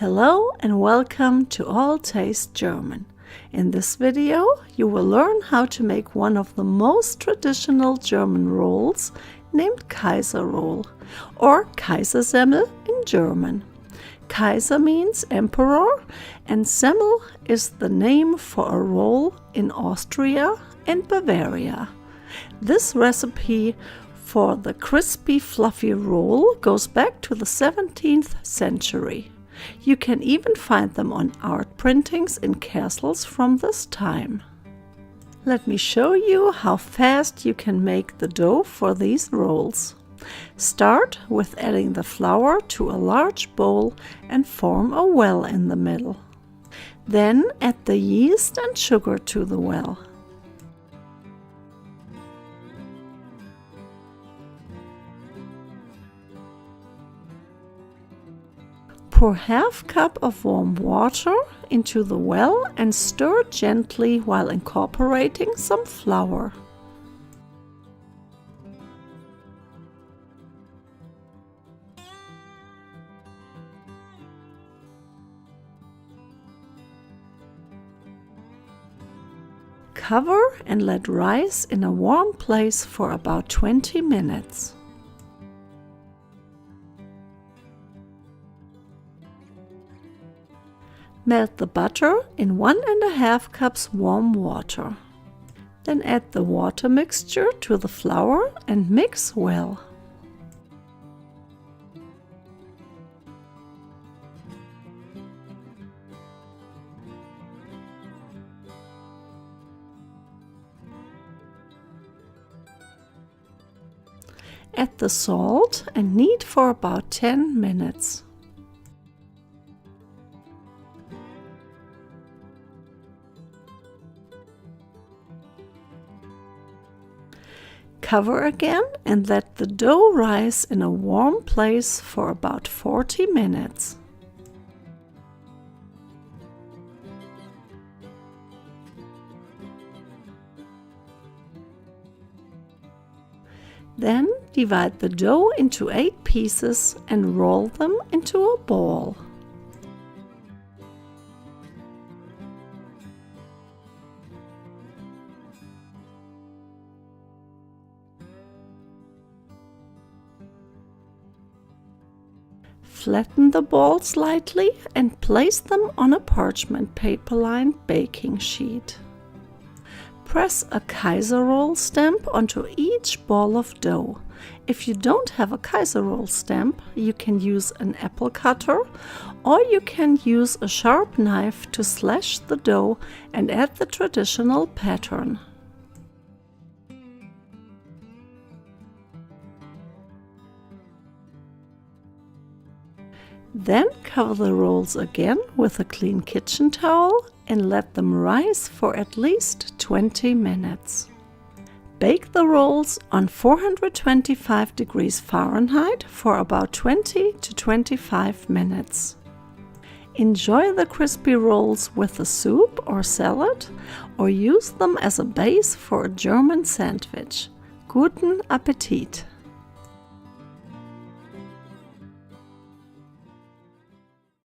Hello and welcome to All Taste German. In this video you will learn how to make one of the most traditional German rolls named Kaiser roll or Kaisersemmel in German. Kaiser means emperor and Semmel is the name for a roll in Austria and Bavaria. This recipe for the crispy fluffy roll goes back to the 17th century. You can even find them on art printings in castles from this time. Let me show you how fast you can make the dough for these rolls. Start with adding the flour to a large bowl and form a well in the middle. Then add the yeast and sugar to the well. Pour half cup of warm water into the well and stir gently while incorporating some flour. Cover and let rise in a warm place for about 20 minutes. Melt the butter in 1½ cups warm water. Then add the water mixture to the flour and mix well. Add the salt and knead for about 10 minutes. Cover again and let the dough rise in a warm place for about 40 minutes. Then divide the dough into 8 pieces and roll them into a ball. Flatten the balls slightly and place them on a parchment paper-lined baking sheet. Press a Kaiser roll stamp onto each ball of dough. If you don't have a Kaiser roll stamp, you can use an apple cutter or you can use a sharp knife to slash the dough and add the traditional pattern. Then cover the rolls again with a clean kitchen towel and let them rise for at least 20 minutes. Bake the rolls on 425 degrees Fahrenheit for about 20 to 25 minutes. Enjoy the crispy rolls with a soup or salad or use them as a base for a German sandwich. Guten Appetit!